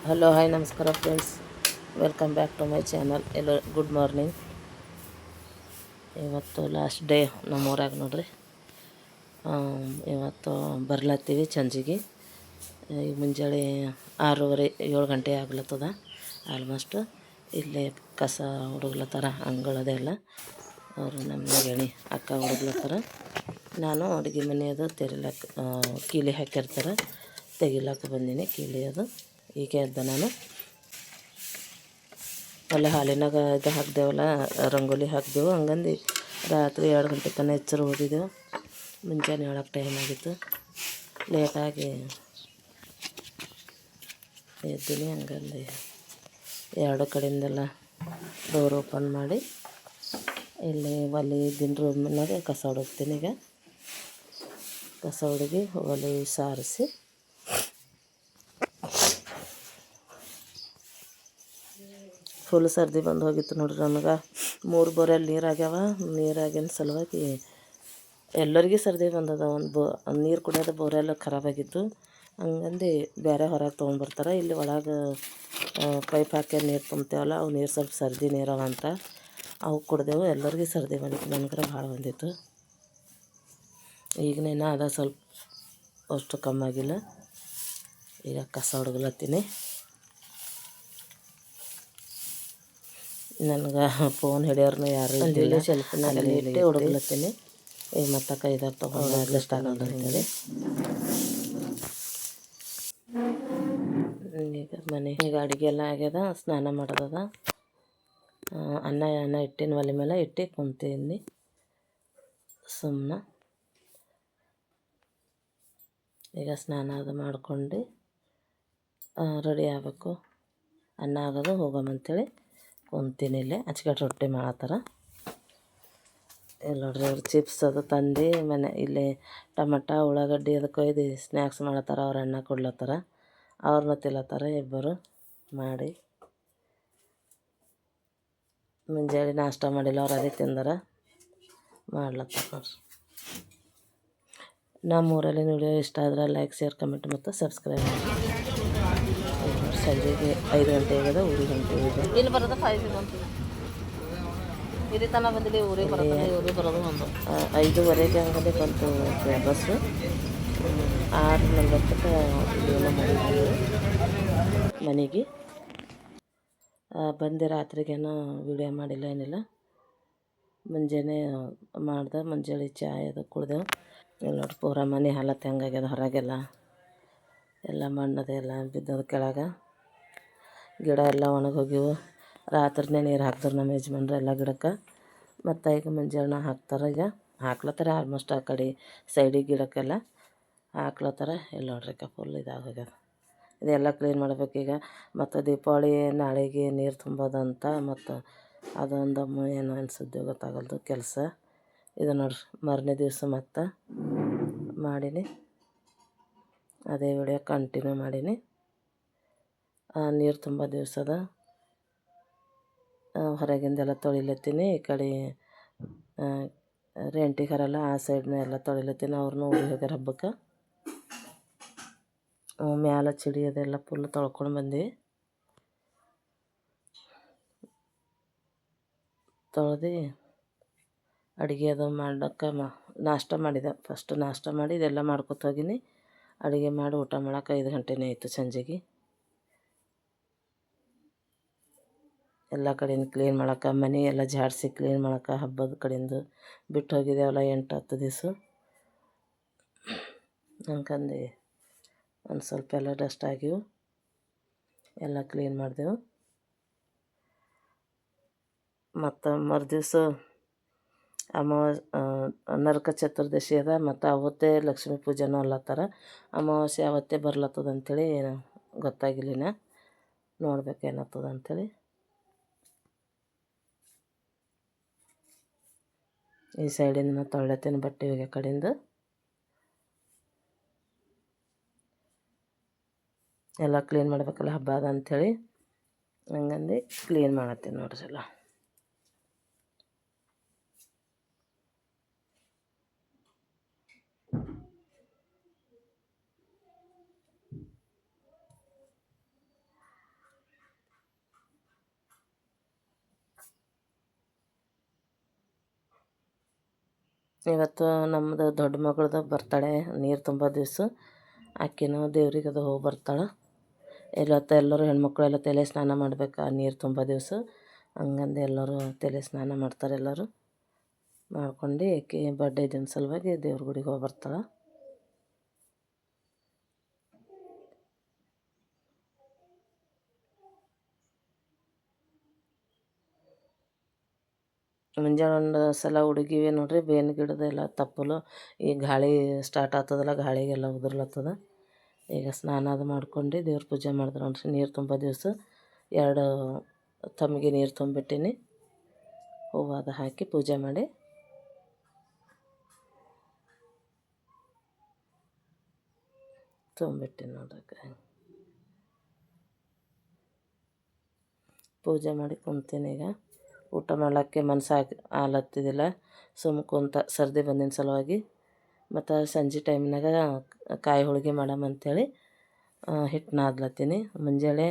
Hello hi ನಮಸ್ಕಾರ friends, welcome back to my channel. ಎಲ್ಲೋ good morning. ಇವತ್ತು last day ನಮ್ಮೂರಾಗ ನೋಡ್ರಿ. ಇವತ್ತು ಬರ್ಲತ್ತೀವಿ ಚಂಜಿಗೆ. ಈಗ ಮುಂಜಾನೆ 6:30-7 ಗಂಟೆ ಆಗ್ಲತ್ತದ ಆಲ್ಮೋಸ್ಟ್. ಇಲ್ಲೇ ಕಸ ಹುಡುಗ್ಲತ್ತಾರ, ಅಂಗಳದೆಲ್ಲ ಅವರು ನಮ್ಮ ಗೆಣಿ ಅಕ್ಕ ಹುಡುಗ್ಲತ್ತಾರ. ನಾನು ಅಡುಗೆ ಮನೆಯದು ತೆರಿಲಕ್ಕೆ ಕೀಲಿ ಹಾಕಿರ್ತಾರೆ, ತೆಗಿಲಕ್ಕೆ ಬಂದೀನಿ ಕೀಲಿ ಅದು. ಈಗ ಎದ್ದ ನಾನು ಅಲ್ಲ ಹಾಲಿನಾಗ ಇದು ಹಾಕ್ದೇವಲ್ಲ, ರಂಗೋಲಿ ಹಾಕಿದೆವು. ಹಂಗಂದು ರಾತ್ರಿ 2 ಗಂಟೆ ತನಕ ಎಚ್ಚರ ಓದಿದೆವು. ಮುಂಜಾನೆ ಹೇಳೋಕ್ಕೆ ಟೈಮ್ ಆಗಿತ್ತು, ಲೇಟಾಗಿ ಎದ್ದೀನಿ. ಹಂಗಂದು 2 ಕಡೆಯಿಂದೆಲ್ಲ ಡೋರ್ ಓಪನ್ ಮಾಡಿ ಇಲ್ಲಿ ಒಲೆ ಇದ್ದಿನ ರೂಮ್ನಾಗ ಕಸ ಹೊಡಗ್ತೀನಿ. ಈಗ ಕಸ ಹೊಡಗಿ ಒಲೆ ಸಾರಿಸಿ ಫುಲ್ ಸರ್ದಿ ಬಂದು ಹೋಗಿತ್ತು ನೋಡ್ರಿ ನನಗೆ. 3 ಬೋರಲ್ಲಿ ನೀರಾಗ್ಯಾವ. ನೀರಾಗಿನ ಸಲುವಾಗಿ ಎಲ್ಲರಿಗೂ ಸರ್ದಿ ಬಂದದ. ನೀರು ಕುಡಿಯೋದು ಬೋರೆಲ್ಲ ಖರಾಬಾಗಿತ್ತು. ಹಂಗಂದು ಬೇರೆ ಹೊರಗೆ ತೊಗೊಂಡ್ಬರ್ತಾರೆ. ಇಲ್ಲಿ ಒಳಗೆ ಪೈಪ್ ಹಾಕಿ ನೀರು ತುಂಬ್ತೇವಲ್ಲ, ಅವು ನೀರು ಸ್ವಲ್ಪ ಸರ್ದಿ ನೀರವ ಅಂತ ಅವು ಕುಡ್ದೆವು. ಎಲ್ಲರಿಗೂ ಸರ್ದಿ ಬಂದಿತ್ತು, ನನಗರ ಭಾಳ ಬಂದಿತ್ತು. ಈಗನೇನ ಅದ ಸ್ವಲ್ಪ ಅಷ್ಟು ಕಮ್ಮಾಗಿಲ್ಲ. ಈಗ ಕಸ ಹೊಡ್ಗ್ಲತ್ತೀನಿ. ನನಗೆ ಫೋನ್ ಹಿಡಿಯೋರ್ನು ಯಾರು ಇದ್ದಿಲ್ಲ, ಸೆಲ್ಫಿನಾಗಲ್ಲಿ ಇಟ್ಟೆ ಹುಡುಗ್ಲತ್ತೀನಿ. ಈಗ ಮತ್ತೆ ಕೈದಾಗ ತೊಗೊಂಡು ಅಡ್ಜಸ್ಟ್ ಆಗೋದು ಅಂತೇಳಿ ಈಗ ಅಡುಗೆ ಎಲ್ಲ ಆಗ್ಯದ. ಸ್ನಾನ ಮಾಡೋದದ. ಅನ್ನ ಇಟ್ಟಿನ ಒಲೆ ಮೇಲೆ ಇಟ್ಟು ಕುಂತೀನಿ ಸುಮ್ಮನೆ. ಈಗ ಸ್ನಾನ ಅದು ಮಾಡ್ಕೊಂಡು ರೆಡಿ ಆಗಬೇಕು. ಅನ್ನ ಆಗೋದು ಹೋಗೋಮಂತೇಳಿ ಕುಂತೀನಿ. ಇಲ್ಲೇ ಅಚ್ಕಟ್ಟು ರೊಟ್ಟಿ ಮಾಡತ್ತಾರ. ಇಲ್ಲಿ ನೋಡ್ರಿ, ಅವ್ರು ಚಿಪ್ಸ್ ಅದು ತಂದು ಇಲ್ಲಿ ಟೊಮಟ ಉಳ್ಳಾಗಡ್ಡಿ ಅದು ಕೊಯ್ದು ಸ್ನ್ಯಾಕ್ಸ್ ಮಾಡತ್ತಾರ. ಅವ್ರ ಅಣ್ಣ ಕೊಡ್ಲತ್ತಾರ, ಅವ್ರನ್ನ ತಿಲ್ಲತ್ತಾರ ಇಬ್ಬರು ಮಾಡಿ. ಮುಂಜಾನೆ ನಾಷ್ಟ ಮಾಡಿಲ್ಲ, ಅವ್ರು ಅದೇ ತಿಂದಾರ. ಮಾಡ್ಲತ್ತಾರ ನೋಡ್ರಿ. ನಮ್ಮೂರಲ್ಲಿ ವಿಡಿಯೋ ಇಷ್ಟ ಆದ್ರೆ ಲೈಕ್, ಶೇರ್, ಕಮೆಂಟ್ ಮತ್ತು ಸಬ್ಸ್ಕ್ರೈಬ್ ಮಾಡಿ. ಸಂಜೆಗೆ 5 ಗಂಟೆ ಆಗ್ಯದ, ಊರಿಗೆ ಹೊಂಟೀವಿ. ಇಲ್ಲಿ ಬರೋದು 5 ಗಂಟೆ ಇಲ್ಲಿ ತನಕ ಬಂದಿಲ್ಲ. ಊರಿಗೆ ಬರೋದು 5:30 ಹಂಗಂದೆ ಬಂತು ಬಸ್ಸು. 6:40ಕ್ಕೆ ಮನೆಗೆ ಬಂದೆ. ರಾತ್ರಿಗೇನೋ ವಿಡಿಯೋ ಮಾಡಿಲ್ಲ, ಏನಿಲ್ಲ. ಮುಂಜಾನೆ ಮಾಡ್ದೆ. ಮುಂಜಾನೆ ಚಾಯ್ ಅದು ಕುಡ್ದೆವು. ಇಲ್ಲಿ ನೋಡಿ ಪೂರ ಮನೆ ಹಾಲತ್ ಹೆಂಗಾಗ್ಯದ. ಹೊರಗೆಲ್ಲ ಎಲ್ಲ ಮಣ್ಣದೆಲ್ಲ ಬಿದ್ದದ ಕೆಳಗೆ. ಗಿಡ ಎಲ್ಲ ಒಣಗಿ ಹೋಗಿವು. ರಾತ್ರಿನೇ ನೀರು ಹಾಕ್ತಾರೆ ನಮ್ಮ ಯಜಮಾನ್ರು ಎಲ್ಲ ಗಿಡಕ್ಕೆ. ಮತ್ತು ಈಗ ಮುಂಜಾನೆ ಹಾಕ್ತಾರೆ. ಈಗ ಹಾಕ್ಲತ್ತಾರೆ ಆಲ್ಮೋಸ್ಟ್ ಆ ಕಡೆ ಸೈಡಿಗೆ ಗಿಡಕ್ಕೆಲ್ಲ ಹಾಕ್ಲತ್ತಾರೆ. ಇಲ್ಲಿ ನೋಡ್ರಿ ಫುಲ್ ಇದಾಗೋಗ್ಯದ. ಇದೆಲ್ಲ ಕ್ಲೀನ್ ಮಾಡ್ಬೇಕೀಗ. ಮತ್ತು ದೀಪಾವಳಿ ನಾಳೆಗೆ ನೀರು ತುಂಬೋದಂತ. ಮತ್ತು ಅದೊಂದು ಏನು ಅನಿಸುತ್ತೆ ಗೊತ್ತಾಗಲ್ದು ಕೆಲಸ. ಇದು ನೋಡ್ರಿ ಮರನೇ ದಿವಸ ಮತ್ತು ಮಾಡೀನಿ. ಅದೇ ವಿಡಿಯೋ ಕಂಟಿನ್ಯೂ ಮಾಡೀನಿ. ನೀರು ತುಂಬ ದಿವಸದ ಹೊರಗಿಂದೆಲ್ಲ ತೊಳಿಲತ್ತೀನಿ. ಈ ಕಡೆ ರೆಂಟಿಗರೆಲ್ಲ ಆ ಸೈಡ್ನ ಎಲ್ಲ ತೊಳಿಲತ್ತೀನಿ. ಅವ್ರನ್ನೂ ಊರಿಗೆ ಹೋಗ್ಯಾರ ಹಬ್ಬಕ್ಕೆ. ಮ್ಯಾಲ ಚಿಡಿ ಅದೆಲ್ಲ ಫುಲ್ ತೊಳ್ಕೊಂಡು ಬಂದು ತೊಳೆದು ಅಡುಗೆ ಅದು ಮಾಡೋಕ್ಕೆ ನಾಷ್ಟ ಮಾಡಿದೆ. ಫಸ್ಟ್ ನಾಷ್ಟ ಮಾಡಿ ಇದೆಲ್ಲ ಮಾಡ್ಕೊತ ಹೋಗೀನಿ. ಅಡುಗೆ ಮಾಡಿ ಊಟ ಮಾಡೋಕೆ 5 ಗಂಟೆನೇ ಆಯಿತು ಸಂಜೆಗೆ. ಎಲ್ಲ ಕಡೆಯಿಂದ ಕ್ಲೀನ್ ಮಾಡೋಕೆ, ಮನೆ ಎಲ್ಲ ಜಾಡಿಸಿ ಕ್ಲೀನ್ ಮಾಡೋಕೆ, ಹಬ್ಬದ ಕಡೆಯಿಂದ ಬಿಟ್ಟು ಹೋಗಿದ್ದೇವಲ್ಲ 8-10 ದಿವಸ. ಅನ್ಕಂಡು ಒಂದು ಸ್ವಲ್ಪ ಎಲ್ಲ ಡಸ್ಟ್ ಆಗಿವು, ಎಲ್ಲ ಕ್ಲೀನ್ ಮಾಡಿದೆವು. ಮತ್ತು ಮರುದಿವ್ಸ ನರಕ ಚತುರ್ದಶಿ ಅದ. ಮತ್ತು ಅವತ್ತೇ ಲಕ್ಷ್ಮೀ ಪೂಜೆನೂ ಅಲ್ಲತ್ತಾರ. ಅಮಾವಾಸ್ಯೆ ಅವತ್ತೇ ಬರ್ಲತ್ತದ ಅಂಥೇಳಿ ಗೊತ್ತಾಗಿಲ್ಲಿನ. ನೋಡ್ಬೇಕೇನಾಗ್ತದ ಅಂಥೇಳಿ ಈ ಸೈಡಿಂದ ತೊಳ್ಯತ್ತೀನಿ ಬಟ್ಟೆ ಒಗೆ ಕಡೆಯಿಂದ. ಎಲ್ಲ ಕ್ಲೀನ್ ಮಾಡ್ಬೇಕಲ್ಲ ಹಬ್ಬ ಅದ ಅಂಥೇಳಿ ಹಂಗಂದು ಕ್ಲೀನ್ ಮಾಡತ್ತೀನಿ ನೋಡ್ರಿ ಎಲ್ಲ. ಇವತ್ತು ನಮ್ಮದು ದೊಡ್ಡ ಮಗಳದು ಬರ್ತಡೆ, ನೀರು ತುಂಬ ದಿವಸ ಆಕಿನೂ ದೇವ್ರಿಗೆ ಅದು ಹೋಗಿ ಬರ್ತಾಳೆ. ಇವತ್ತು ಎಲ್ಲರೂ ಹೆಣ್ಮಕ್ಳೆಲ್ಲ ತಲೆ ಸ್ನಾನ ಮಾಡ್ಬೇಕು ಆ ನೀರು ತುಂಬ ದಿವಸ, ಹಂಗಂದು ಎಲ್ಲರೂ ತಲೆ ಸ್ನಾನ ಮಾಡ್ತಾರೆ. ಎಲ್ಲರೂ ಮಾಡ್ಕೊಂಡು ಆಕೆ ಬರ್ಡೇ ದಿನ ಸಲುವಾಗಿ ದೇವ್ರ ಗುಡಿಗೆ ಹೋಗಿ ಬರ್ತಾಳೆ. ಮುಂಜಾನೆ ಒಂದು ಸಲ ಹುಡುಗಿವೆ ನೋಡ್ರಿ, ಬೇವಿನ ಗಿಡದೆಲ್ಲ ತಪ್ಪಲು ಈ ಗಾಳಿ ಸ್ಟಾರ್ಟ್ ಆಗ್ತದಲ್ಲ, ಗಾಳಿಗೆಲ್ಲ ಉದುರ್ಲತ್ತದ. ಈಗ ಸ್ನಾನ ಅದು ಮಾಡ್ಕೊಂಡು ದೇವ್ರ ಪೂಜೆ ಮಾಡಿದ್ರು ನೋಡ್ರಿ. ನೀರು ತುಂಬ ದಿವಸ 2 ತಮ್ಮಿಗೆ ನೀರು ತುಂಬಿಟ್ಟಿನಿ, ಹೂವು ಅದು ಹಾಕಿ ಪೂಜೆ ಮಾಡಿ ತುಂಬಿಟ್ಟಿನಿ ನೋಡ್ರಿ. ಪೂಜೆ ಮಾಡಿ ಕುಂತೀನಿ. ಈಗ ಊಟ ಮಾಡೋಕ್ಕೆ ಮನಸ್ಸಾಗಿ ಆಲತ್ತಿದ್ದಿಲ್ಲ, ಸುಮ್ಮ ಕುಂತ ಸರ್ದಿ ಬಂದಿನ ಸಲುವಾಗಿ. ಮತ್ತು ಸಂಜೆ ಟೈಮ್ನಾಗ ಕಾಯಿ ಹೋಳಿಗೆ ಮಾಡಮಂಥೇಳಿ ಹಿಟ್ಟು ನಾದ್ಲತ್ತೀನಿ. ಮುಂಜಾನೆ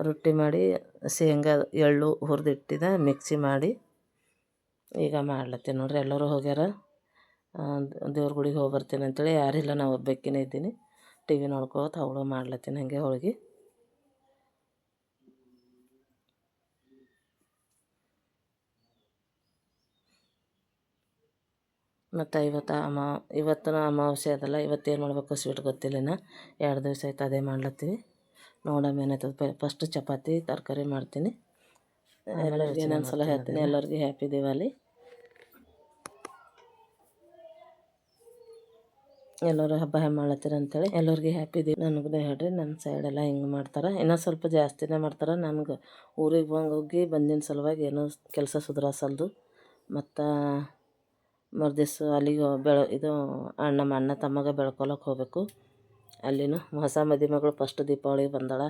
ರೊಟ್ಟಿ ಮಾಡಿ ಶೇಂಗಾ ಎಳ್ಳು ಹುರಿದಿಟ್ಟಿದ್ದ ಮಿಕ್ಸಿ ಮಾಡಿ ಈಗ ಮಾಡ್ಲತ್ತೀನಿ ನೋಡ್ರಿ. ಎಲ್ಲರೂ ಹೋಗ್ಯಾರ, ದೇವ್ರ ಗುಡಿಗೆ ಹೋಗಿ ಬರ್ತೀನಿ ಅಂತೇಳಿ. ಯಾರಿಲ್ಲ, ನಾವು ಒಬ್ಬಾಕಿನೇ ಇದ್ದೀನಿ. ಟಿ ವಿ ನೋಡ್ಕೋತ ಅವಳು ಮಾಡ್ಲತ್ತೀನಿ ಹಾಗೆ ಹೋಳಿಗೆ. ಮತ್ತು ಇವತ್ತಿನ ಅಮಾವಾಸ್ಯೆ ಅದಲ್ಲ, ಇವತ್ತೇನು ಮಾಡಬೇಕು ಸ್ವೀಟ್ ಗೊತ್ತಿಲ್ಲ. 2 ದಿವಸ ಆಯ್ತು ಅದೇ ಮಾಡ್ಲತ್ತೀವಿ. ನೋಡಮ್ಮ ಏನಾಯ್ತದ. ಫಸ್ಟ್ ಚಪಾತಿ ತರಕಾರಿ ಮಾಡ್ತೀನಿ. ಎಲ್ಲರಿಗೂ ಇನ್ನೊಂದು ಸಲ ಹೇಳ್ತೀನಿ, ಎಲ್ಲರಿಗೂ ಹ್ಯಾಪಿ ದಿವಾಲಿ. ಎಲ್ಲರೂ ಹಬ್ಬ ಹೆಂಗೆ ಮಾಡ್ಲತ್ತೀರ ಅಂತೇಳಿ ಎಲ್ಲರಿಗೆ ಹ್ಯಾಪಿ ನನಗೂ ಹೇಳ್ರಿ. ನನ್ನ ಸೈಡೆಲ್ಲ ಹಿಂಗೆ ಮಾಡ್ತಾರೆ, ಇನ್ನೂ ಸ್ವಲ್ಪ ಜಾಸ್ತಿನೇ ಮಾಡ್ತಾರೆ. ನನಗೆ ಊರಿಗೆ ಹೋಗಿ ಬಂದಿನ ಸಲುವಾಗಿ ಏನೋ ಕೆಲಸ ಸುಧಾರಿಸಲ್ದು. ಮತ್ತು ಮರುದಿವ್ಸ ಅಲ್ಲಿಗೆ ಇದು ನಮ್ಮ ಅಣ್ಣ ತಮ್ಮಗೆ ಬೆಳ್ಕೊಳಕ್ಕೆ ಹೋಗಬೇಕು. ಅಲ್ಲಿನೂ ಹೊಸ ಮದುಮಗಳು ಫಸ್ಟ್ ದೀಪಾವಳಿಗೆ ಬಂದಾಳ,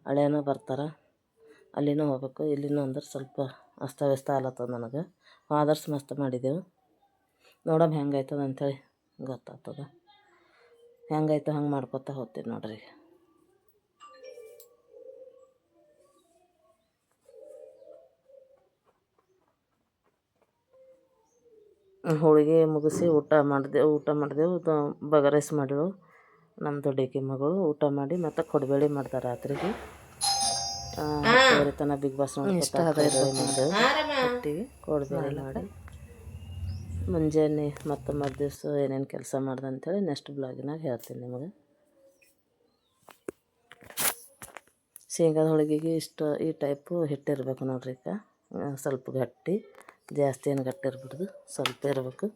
ಹಳೆಯನೂ ಬರ್ತಾರೆ, ಅಲ್ಲಿನೂ ಹೋಗ್ಬೇಕು. ಇಲ್ಲಿನೂ ಅಂದ್ರೆ ಸ್ವಲ್ಪ ಅಸ್ತವ್ಯಸ್ತ ಆಗ್ಲತ್ತದ. ನನಗೆ ಆದರ್ಸ್ ಮಸ್ತ್ ಮಾಡಿದೆವು, ನೋಡಮ್ಮ ಹೆಂಗಾಯ್ತದ ಅಂಥೇಳಿ ಗೊತ್ತಾಗ್ತದ. ಹೆಂಗಾಯ್ತು ಹಂಗೆ ಮಾಡ್ಕೊತಾ ಹೋಗ್ತೀನಿ ನೋಡ್ರಿ. ಹೋಳಿಗೆ ಮುಗಿಸಿ ಊಟ ಮಾಡಿದೆವು. ಬಗರೈಸ್ ಮಾಡಿದೆವು. ನಮ್ಮ ದೊಡ್ಡಕಿ ಮಗಳು ಊಟ ಮಾಡಿ ಮತ್ತು ಕೊಡಬೇಳೆ ಮಾಡ್ತಾರೆ ರಾತ್ರಿಗೆ. ತನ ಬಿಗ್ ಬಾಸ್ ನೋಡ್ಕೊತೀವಿ. ಕೊಡಬೇಳೆ ಮಾಡಿ ಮುಂಜಾನೆ ಮತ್ತು ಮರುದಿವ್ಸ ಏನೇನು ಕೆಲಸ ಮಾಡ್ದೆ ಅಂಥೇಳಿ ನೆಕ್ಸ್ಟ್ ಬ್ಲಾಗಿನಾಗ ಹೇಳ್ತೀನಿ ನಿಮಗೆ. ಶೇಂಗಾದ ಹೋಳಿಗೆಗೆ ಈ ಟೈಪು ಹಿಟ್ಟಿರ್ಬೇಕು ನೋಡ್ರಿ. ಸ್ವಲ್ಪ ಗಟ್ಟಿ, ಜಾಸ್ತಿ ಏನು ಗಟ್ಟಿ ಇರ್ಬಿಡ್ದು, ಸ್ವಲ್ಪ ಇರಬೇಕು.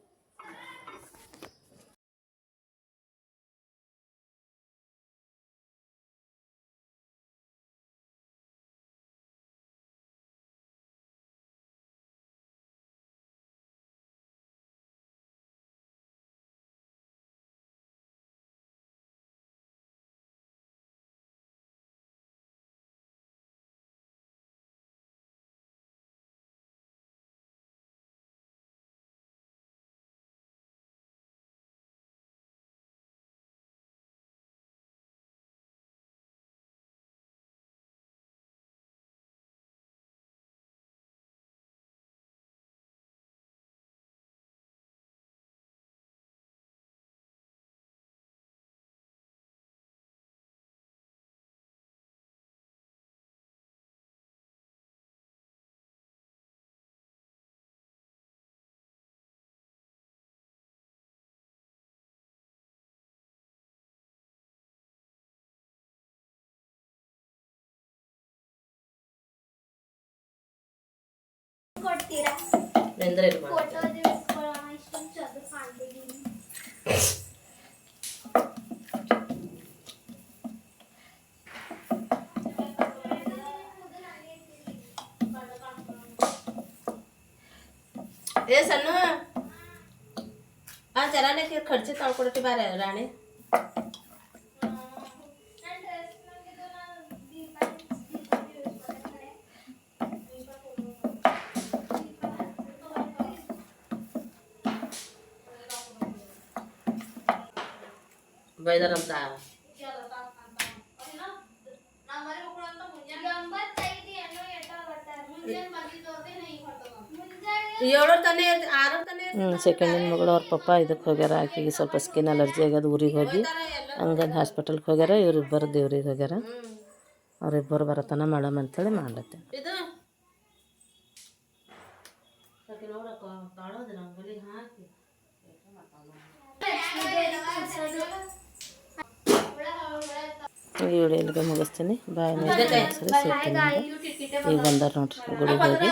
ಏ ಸಣ್ಣ ಆ ಜರಾನೆ ಖರ್ಚಿ ತೊಳ್ಕೊಡಕ್ಕೆ ಬಾರೆ ರಾಣಿ. ಬೈದಾರಂತ ಏಳರ ತನೇ 6 ತನೇ ಸೆಕೆಂಡಿನ ಮಗಳು ಅವ್ರ ಪಪ್ಪ ಇದಕ್ಕೆ ಹೋಗ್ಯಾರ. ಆಕೆಗೆ ಸ್ವಲ್ಪ ಸ್ಕಿನ್ ಅಲರ್ಜಿ ಆಗ್ಯದ, ಊರಿಗೆ ಹೋಗಿ ಹಂಗಂದು ಹಾಸ್ಪಿಟಲ್ಗೆ ಹೋಗ್ಯಾರ. ಇವರಿಬ್ಬರು ದೇವ್ರಿಗೆ ಹೋಗ್ಯಾರ. ಅವರಿಬ್ಬರು ಬರತನ ಮಾಡಮ್ ಅಂತೇಳಿ ಮಾಡ್ಲತ್ತೆ. ಈ ವಿಡಿಯೋ ಇಲ್ಲಿಗೆ ಮುಗಿಸ್ತೀನಿ. ಬಾಯ್. ಸಿಗ್ತೀನಿ. ಈಗ ಬಂದಾರ ನೋಡ್ರಿ ಗುಡಿಗೆ ಹೋಗಿ.